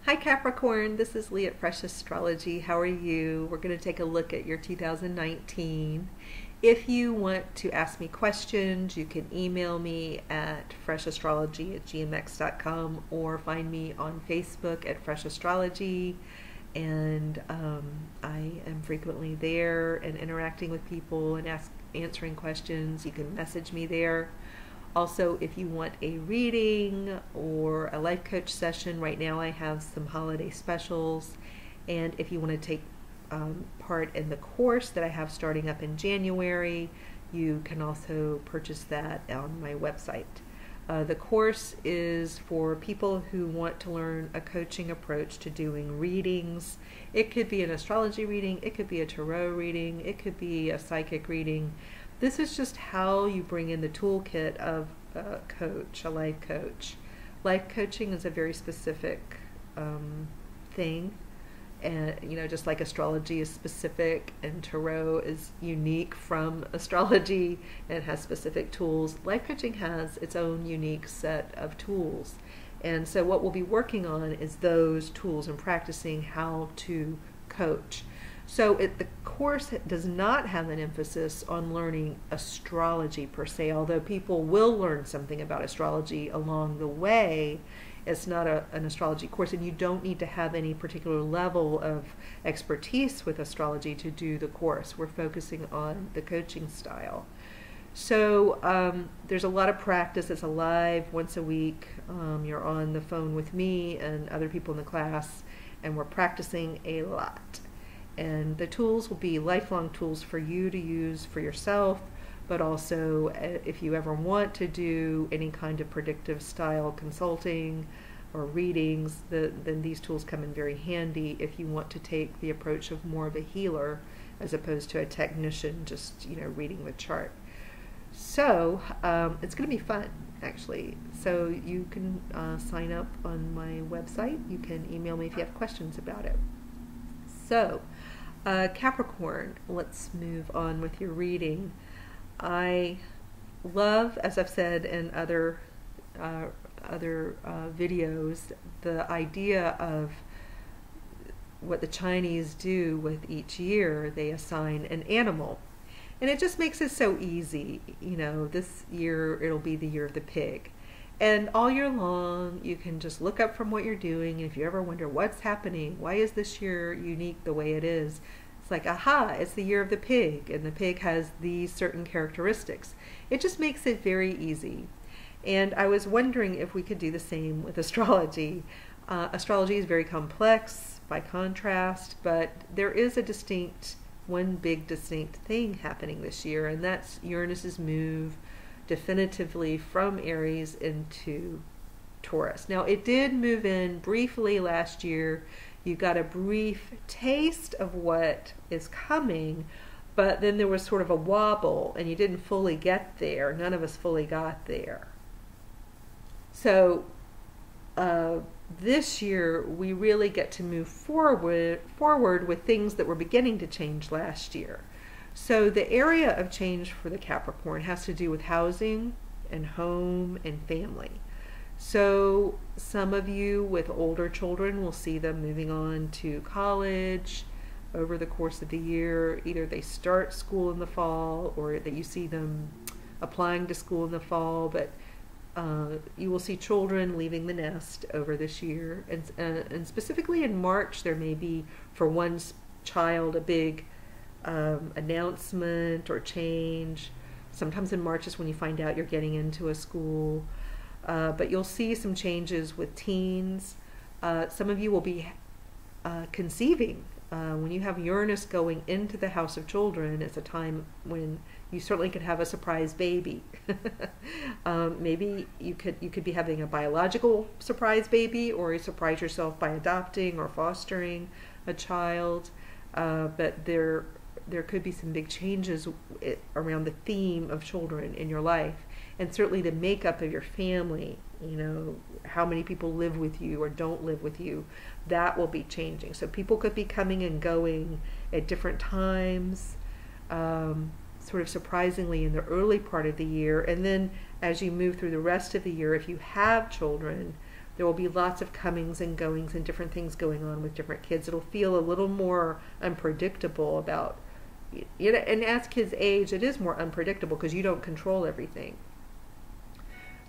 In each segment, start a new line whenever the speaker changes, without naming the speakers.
Hi Capricorn, this is Lee at Fresh Astrology. How are you? We're going to take a look at your 2019. If you want to ask me questions, you can email me at freshastrology@gmx.com or find me on Facebook at Fresh Astrology. And I am frequently there and interacting with people and answering questions. You can message me there. Also, if you want a reading or a life coach session, right now I have some holiday specials. And if you want to take part in the course that I have starting up in January, you can also purchase that on my website. The course is for people who want to learn a coaching approach to doing readings. It could be an astrology reading, it could be a tarot reading, it could be a psychic reading. This is just how you bring in the toolkit of a coach, a life coach. Life coaching is a very specific thing, and just like astrology is specific and tarot is unique from astrology and has specific tools, life coaching has its own unique set of tools. And so what we'll be working on is those tools and practicing how to coach. So the course does not have an emphasis on learning astrology per se, although people will learn something about astrology along the way. It's not an astrology course, and you don't need to have any particular level of expertise with astrology to do the course. We're focusing on the coaching style. So there's a lot of practice. It's live once a week. You're on the phone with me and other people in the class, and we're practicing a lot. And the tools will be lifelong tools for you to use for yourself, but also if you ever want to do any kind of predictive style consulting or readings, then these tools come in very handy if you want to take the approach of more of a healer as opposed to a technician just reading the chart. So it's going to be fun, actually. So you can sign up on my website. You can email me if you have questions about it. So Capricorn, let's move on with your reading. I love, as I've said in other videos, the idea of what the Chinese do with each year. They assign an animal, and it just makes it so easy. This year it'll be the year of the pig, and all year long you can just look up from what you're doing, and if you ever wonder what's happening, why is this year unique the way it is, it's like, aha, it's the year of the pig, and the pig has these certain characteristics. It just makes it very easy. And I was wondering if we could do the same with astrology. Astrology is very complex by contrast, but there is one big distinct thing happening this year, and that's Uranus's move definitively from Aries into Taurus. Now, it did move in briefly last year. You got a brief taste of what is coming, but then there was sort of a wobble, and you didn't fully get there. None of us fully got there. So this year, we really get to move forward with things that were beginning to change last year. So the area of change for the Capricorn has to do with housing and home and family. So some of you with older children will see them moving on to college over the course of the year. Either they start school in the fall, or that you see them applying to school in the fall, but you will see children leaving the nest over this year. And specifically in March, there may be for one child a big announcement or change. Sometimes in March is when you find out you're getting into a school. But you'll see some changes with teens. Some of you will be conceiving. When you have Uranus going into the house of children, it's a time when you certainly could have a surprise baby. Maybe you could be having a biological surprise baby, or you surprise yourself by adopting or fostering a child. But there could be some big changes around the theme of children in your life. And certainly the makeup of your family, how many people live with you or don't live with you, that will be changing. So people could be coming and going at different times, sort of surprisingly in the early part of the year. And then as you move through the rest of the year, if you have children, There will be lots of comings and goings and different things going on with different kids. It'll feel a little more unpredictable about, you know, and as kids age, it is more unpredictable because you don't control everything.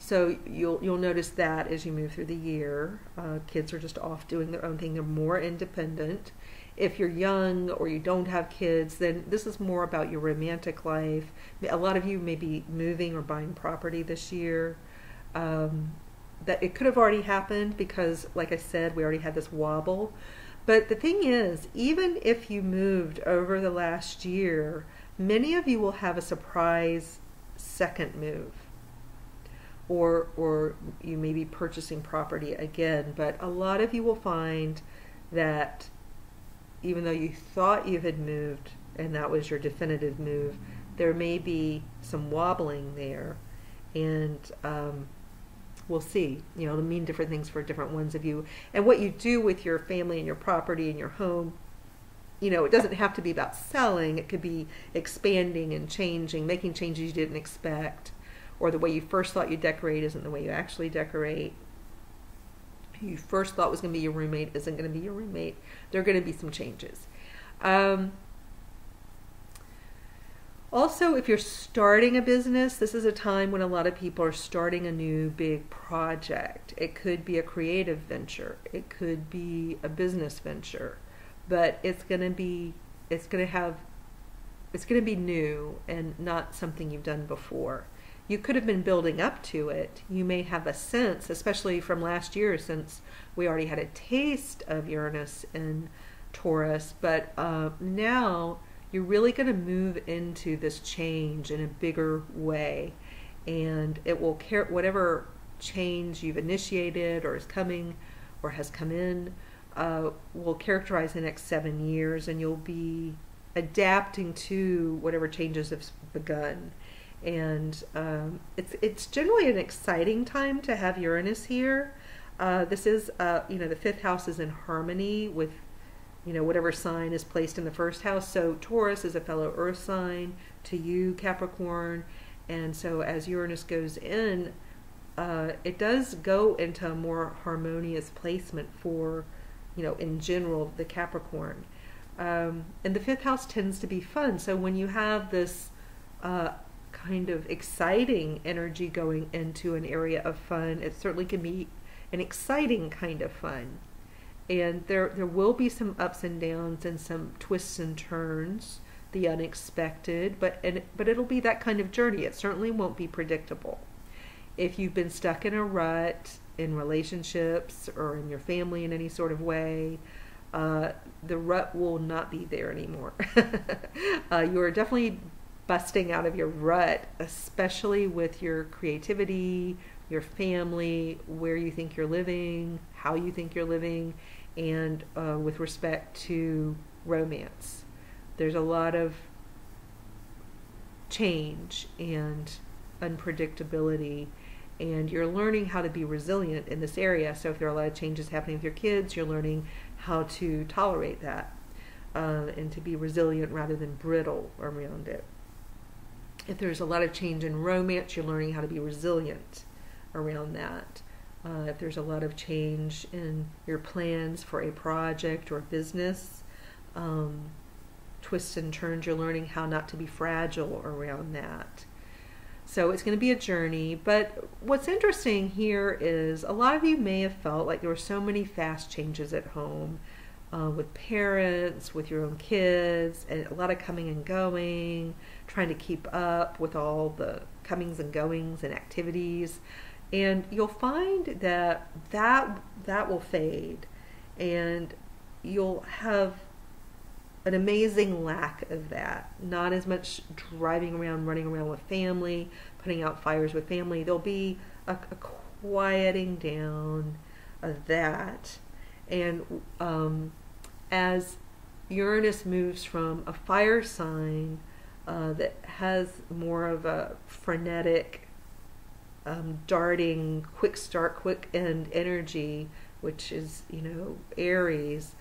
So you'll notice that as you move through the year, kids are just off doing their own thing. They're more independent. If you're young or you don't have kids, then this is more about your romantic life. A lot of you may be moving or buying property this year. That it could have already happened because, like I said, we already had this wobble. But the thing is, even if you moved over the last year, many of you will have a surprise second move. Or you may be purchasing property again, but a lot of you will find that even though you thought you had moved and that was your definitive move, there may be some wobbling there, and we'll see. You know, it'll mean different things for different ones of you. And what you do with your family and your property and your home, you know, it doesn't have to be about selling. It could be expanding and changing, making changes you didn't expect. Or the way you first thought you'd decorate isn't the way you actually decorate. Who you first thought was going to be your roommate isn't going to be your roommate. There are going to be some changes. Also, if you're starting a business, this is a time when a lot of people are starting a new big project. It could be a creative venture. It could be a business venture. But it's going to be new and not something you've done before. You could have been building up to it. You may have a sense, especially from last year, since we already had a taste of Uranus in Taurus, but now you're really going to move into this change in a bigger way, and it will whatever change you've initiated or is coming or has come in will characterize the next 7 years, and you'll be adapting to whatever changes have begun. And it's generally an exciting time to have Uranus here. This is, you know, the 5th house is in harmony with, you know, whatever sign is placed in the 1st house. So Taurus is a fellow earth sign to you, Capricorn. And so as Uranus goes in, it does go into a more harmonious placement for, you know, in general, the Capricorn. And the 5th house tends to be fun. So when you have this kind of exciting energy going into an area of fun, it certainly can be an exciting kind of fun. And there will be some ups and downs and some twists and turns, the unexpected, but it'll be that kind of journey. It certainly won't be predictable. If you've been stuck in a rut in relationships or in your family in any sort of way, the rut will not be there anymore. You are definitely busting out of your rut, especially with your creativity, your family, where you think you're living, how you think you're living, and with respect to romance. There's a lot of change and unpredictability, and you're learning how to be resilient in this area. So if there are a lot of changes happening with your kids, you're learning how to tolerate that and to be resilient rather than brittle around it. If there's a lot of change in romance, you're learning how to be resilient around that. If there's a lot of change in your plans for a project or business, twists and turns, you're learning how not to be fragile around that. So it's going to be a journey, but what's interesting here is a lot of you may have felt like there were so many fast changes at home with parents, with your own kids, and a lot of coming and going, trying to keep up with all the comings and goings and activities. And you'll find that will fade, and you'll have an amazing lack of that. Not as much driving around, running around with family, putting out fires with family. There'll be a quieting down of that. And as Uranus moves from a fire sign that has more of a frenetic, darting, quick start, quick end energy, which is, you know, Aries,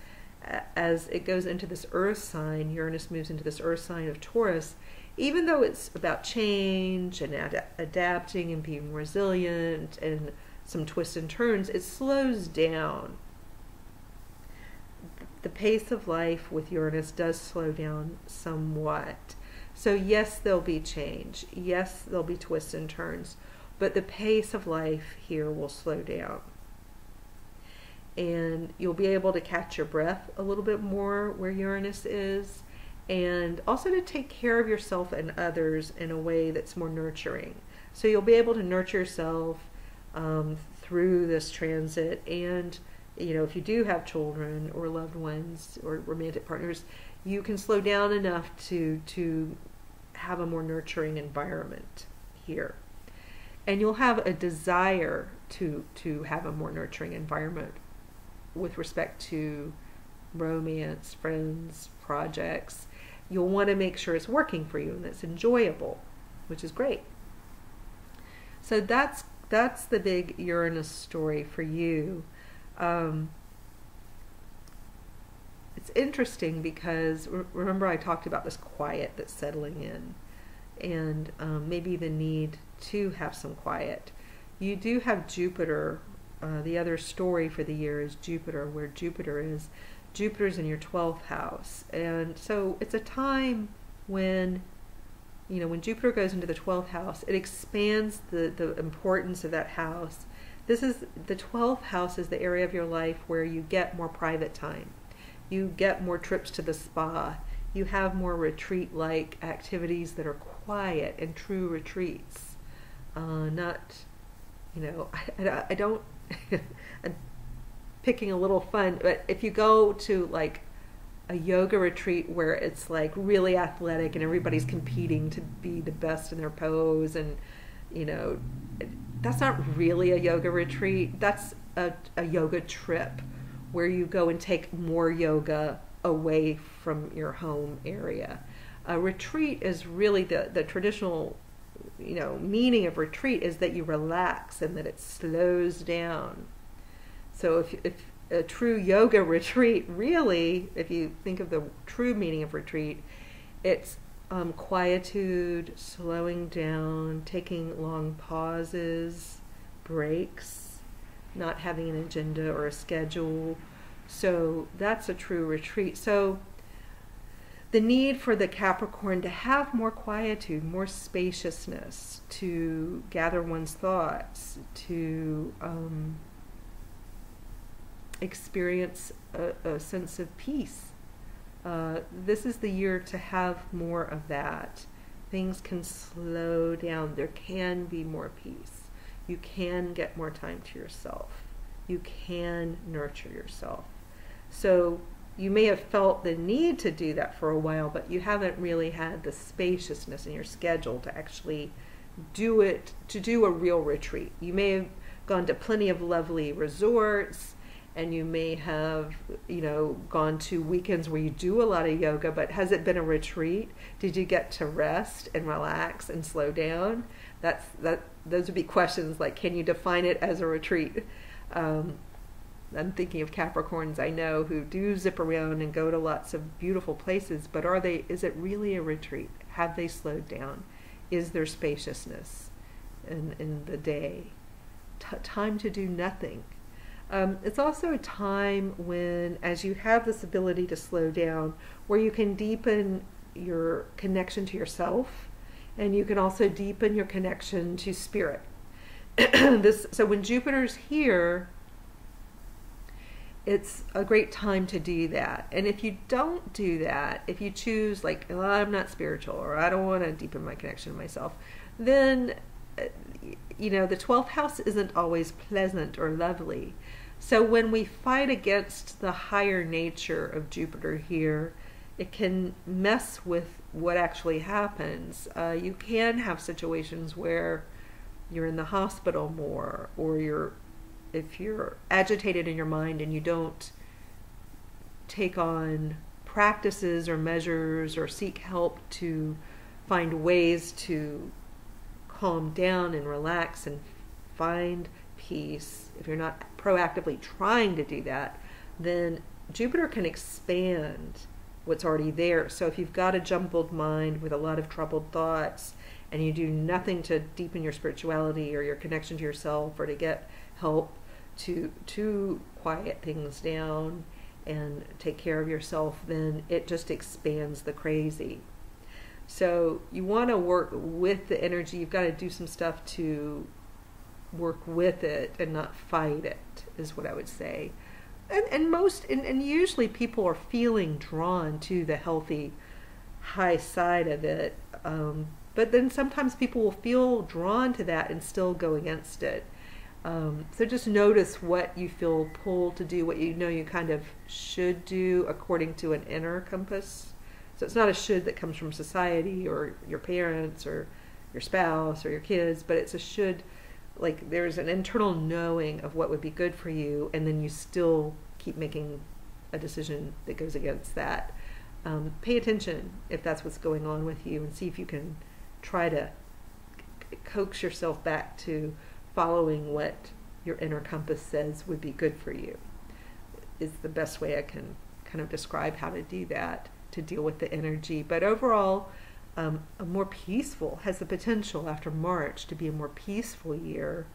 as it goes into this earth sign, Uranus moves into this earth sign of Taurus, even though it's about change and adapting and being resilient and some twists and turns, it slows down. The pace of life with Uranus does slow down somewhat. So yes, there'll be change. Yes, there'll be twists and turns, but the pace of life here will slow down. And you'll be able to catch your breath a little bit more where Uranus is, and also to take care of yourself and others in a way that's more nurturing. So you'll be able to nurture yourself through this transit, and if you do have children or loved ones or romantic partners, you can slow down enough to have a more nurturing environment here. And you'll have a desire to have a more nurturing environment with respect to romance, friends, projects. You'll want to make sure it's working for you and it's enjoyable, which is great. So that's the big Uranus story for you. It's interesting because remember I talked about this quiet that's settling in, and maybe the need to have some quiet. You do have Jupiter. The other story for the year is Jupiter, where Jupiter is. Jupiter's in your 12th house. And so it's a time when, when Jupiter goes into the 12th house, it expands the importance of that house. The 12th house is the area of your life where you get more private time. You get more trips to the spa. You have more retreat-like activities that are quiet and true retreats. I don't, I'm picking a little fun, but if you go to like a yoga retreat where it's like really athletic and everybody's competing to be the best in their pose, and that's not really a yoga retreat. That's a yoga trip where you go and take more yoga away from your home area. A retreat is really the traditional meaning of retreat is that you relax and that it slows down. So if a true yoga retreat, really, if you think of the true meaning of retreat, it's quietude, slowing down, taking long pauses, breaks, not having an agenda or a schedule. So that's a true retreat. So the need for the Capricorn to have more quietude, more spaciousness, to gather one's thoughts, to experience a sense of peace. This is the year to have more of that. Things can slow down. There can be more peace. You can get more time to yourself. You can nurture yourself. So you may have felt the need to do that for a while, but you haven't really had the spaciousness in your schedule to actually do it, to do a real retreat. You may have gone to plenty of lovely resorts, and you may have, gone to weekends where you do a lot of yoga, but has it been a retreat? Did you get to rest and relax and slow down? Those would be questions like, can you define it as a retreat? I'm thinking of Capricorns I know who do zip around and go to lots of beautiful places, but is it really a retreat? Have they slowed down? Is there spaciousness in the day? Time to do nothing. It's also a time when, as you have this ability to slow down, where you can deepen your connection to yourself, and you can also deepen your connection to spirit. So when Jupiter's here, it's a great time to do that. And if you don't do that, if you choose like, oh, I'm not spiritual, or I don't want to deepen my connection to myself, then the 12th house isn't always pleasant or lovely. So when we fight against the higher nature of Jupiter here, it can mess with what actually happens. You can have situations where you're in the hospital more, or if you're agitated in your mind and you don't take on practices or measures or seek help to find ways to calm down and relax and find peace, if you're not proactively trying to do that, then Jupiter can expand what's already there. So if you've got a jumbled mind with a lot of troubled thoughts, and you do nothing to deepen your spirituality or your connection to yourself, or to get help to quiet things down and take care of yourself, then it just expands the crazy. So you want to work with the energy. You've got to do some stuff to work with it and not fight it, is what I would say. And usually people are feeling drawn to the healthy high side of it. But then sometimes people will feel drawn to that and still go against it. So just notice what you feel pulled to do, what you know you kind of should do according to an inner compass. So it's not a should that comes from society or your parents or your spouse or your kids, but it's a should, like there's an internal knowing of what would be good for you, and then you still keep making a decision that goes against that. Pay attention if that's what's going on with you, and see if you can try to coax yourself back to following what your inner compass says would be good for you, is the best way I can kind of describe how to do that, to deal with the energy. But overall, a more peaceful, has the potential after March to be a more peaceful year,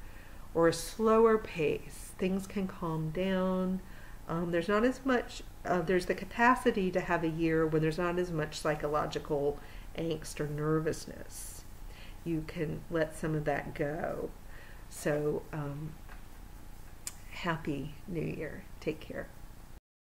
or a slower pace. Things can calm down. There's not as much, there's the capacity to have a year when there's not as much psychological angst or nervousness. You can let some of that go. So, happy New Year. Take care.